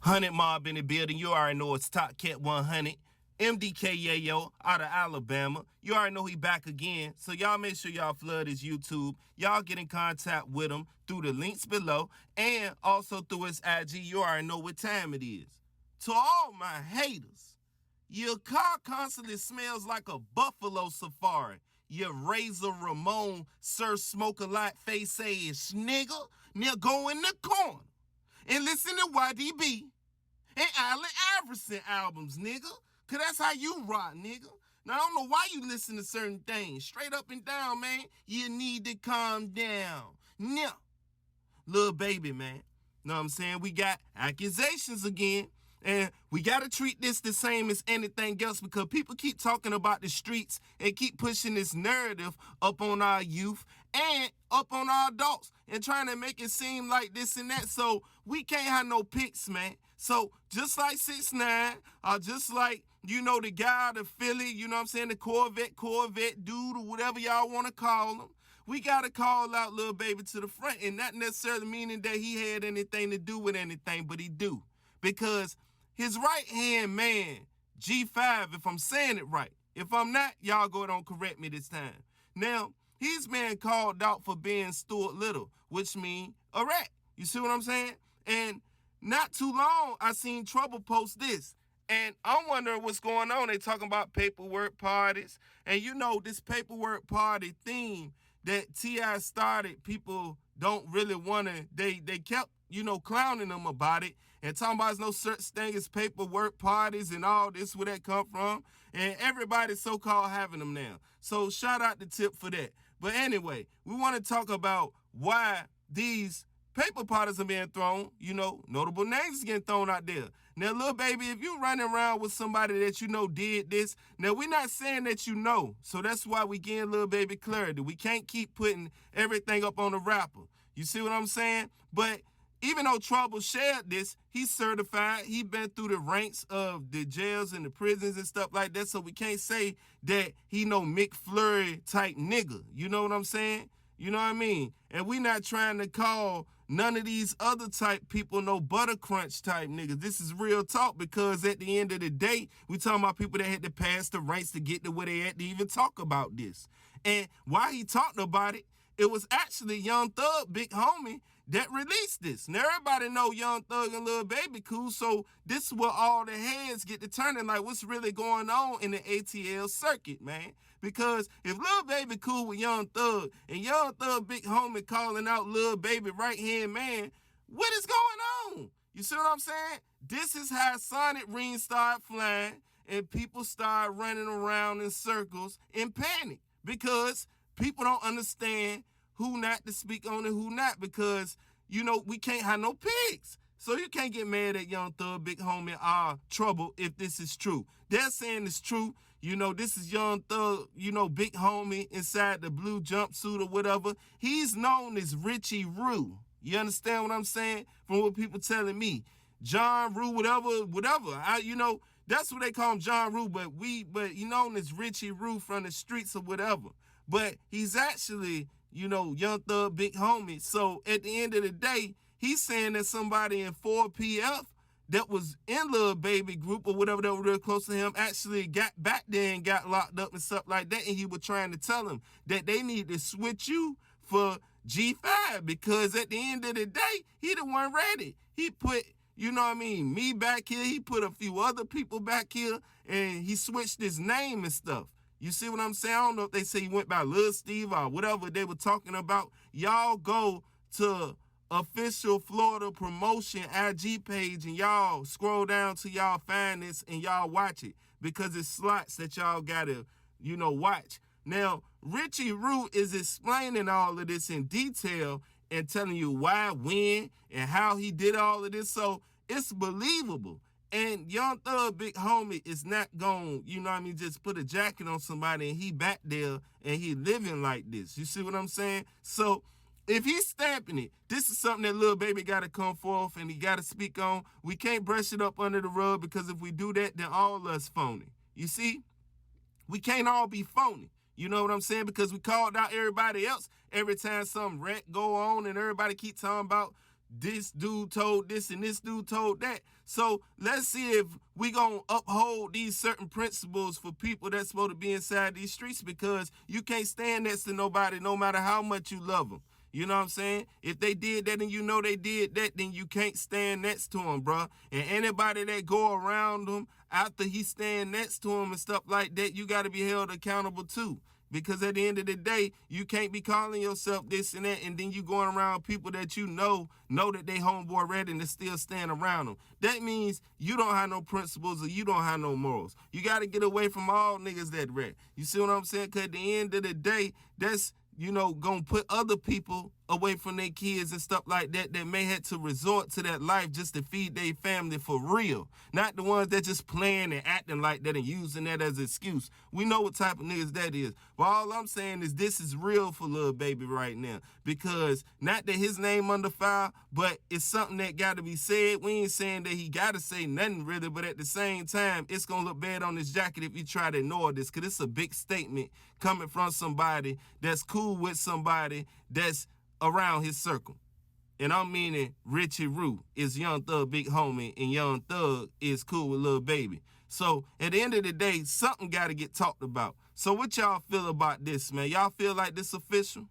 100 Mob in the building. You already know it's Top Cat 100. MDK Yayo out of Alabama. You already know he back again. So y'all make sure y'all flood his YouTube. Y'all get in contact with him through the links below and also through his IG. You already know what time it is. To all my haters, your car constantly smells like a buffalo safari. Your Razor Ramon, Sir Smoke-a-Lot face ass nigga. Now go in the corner and listen to YDB and Allen Iverson albums, nigga. Cause that's how you rock, nigga. Now, I don't know why you listen to certain things. Straight up and down, man. You need to calm down. Now, little baby, man. Know what I'm saying? We got accusations again. And we got to treat this the same as anything else because people keep talking about the streets and keep pushing this narrative up on our youth and up on our adults and trying to make it seem like this and that. So we can't have no picks, man. So just like 6ix9ine or just like, you know, the guy out of Philly, you know what I'm saying, the Corvette dude or whatever y'all want to call him, we got to call out Lil Baby to the front, and not necessarily meaning that he had anything to do with anything, but he do. Because his right-hand man, GFive, if I'm saying it right. If I'm not, y'all go ahead and correct me this time. Now, he's been called out for being Stuart Little, which means a rat. You see what I'm saying? And not too long, I seen Trouble post this. And I'm wondering what's going on. They talking about paperwork parties. And you know, this paperwork party theme that T.I. started, people don't really want to, they kept, you know, clowning them about it and talking about there's no such thing as paperwork parties and all this, where that come from. And everybody's so-called having them now. So shout out to Tip for that. But anyway, we want to talk about why these paper parties are being thrown, you know, notable names getting thrown out there. Now, little baby, if you running around with somebody that you know did this, now we're not saying that you know. So that's why we getting little baby clarity. We can't keep putting everything up on the rapper. You see what I'm saying? But even though Trouble shared this, he's certified. He been through the ranks of the jails and the prisons and stuff like that. So we can't say that he no McFlurry type nigga. You know what I'm saying? You know what I mean? And we not trying to call none of these other type people no butter crunch type niggas. This is real talk because at the end of the day, we talking about people that had to pass the ranks to get to where they had to even talk about this. And while he talked about it, it was actually Young Thug, Big Homie, that released this. Now, everybody know Young Thug and Lil Baby cool, so this is where all the heads get to turning, like what's really going on in the ATL circuit, man. Because if Lil Baby cool with Young Thug, and Young Thug, Big Homie, calling out Lil Baby right-hand man, what is going on? You see what I'm saying? This is how sonic rings start flying, and people start running around in circles in panic, because people don't understand who not to speak on and who not, because, you know, we can't have no pigs. So you can't get mad at Young Thug, Big Homie, Trouble if this is true. They're saying it's true. You know, this is Young Thug, you know, Big Homie inside the blue jumpsuit or whatever. He's known as Richie Rue. You understand what I'm saying? From what people telling me. John Rue, whatever. You know, that's what they call him, John Rue, but he known as Richie Rue from the streets or whatever. But he's actually, you know, Young Thug, Big Homie. So at the end of the day, he's saying that somebody in 4PF that was in Lil Baby group or whatever that were real close to him actually got back there and got locked up and stuff like that. And he was trying to tell him that they need to switch you for GFive, because at the end of the day, he the one ready. He put, you know what I mean, me back here. He put a few other people back here, and he switched his name and stuff. You see what I'm saying? I don't know if they say he went by Lil Steve or whatever they were talking about. Y'all go to official Florida promotion IG page and y'all scroll down to y'all find this and y'all watch it, because it's slots that y'all gotta, you know, watch. Now, Richie Rue is explaining all of this in detail and telling you why, when, and how he did all of this. So it's believable. And Young Thug, Big Homie, is not going, you know what I mean, just put a jacket on somebody and he back there and he living like this. You see what I'm saying? So if he's stamping it, this is something that Lil Baby got to come forth and he got to speak on. We can't brush it up under the rug, because if we do that, then all of us phony. You see? We can't all be phony. You know what I'm saying? Because we called out everybody else every time some wreck go on and everybody keep talking about this dude told this and this dude told that. So let's see if we gonna uphold these certain principles for people that's supposed to be inside these streets, because you can't stand next to nobody no matter how much you love them. You know what I'm saying? If they did that and you know they did that, then you can't stand next to them, bro. And anybody that go around them after he stand next to him and stuff like that, you got to be held accountable too. Because at the end of the day, you can't be calling yourself this and that, and then you going around people that you know that they homeboy ready and they still stand around them. That means you don't have no principles or you don't have no morals. You got to get away from all niggas that red. You see what I'm saying? Because at the end of the day, that's, gonna put other people away from their kids and stuff like that may have to resort to that life just to feed their family for real. Not the ones that just playing and acting like that and using that as an excuse. We know what type of niggas that is. But all I'm saying is this is real for Lil Baby right now. Because not that his name under fire, but it's something that got to be said. We ain't saying that he got to say nothing really, but at the same time, it's going to look bad on his jacket if you try to ignore this, because it's a big statement coming from somebody that's cool with somebody that's around his circle. And I'm meaning Richie Roo is Young Thug big homie, and Young Thug is cool with Lil Baby. So at the end of the day, something got to get talked about. So what y'all feel about this, man? Y'all feel like this official?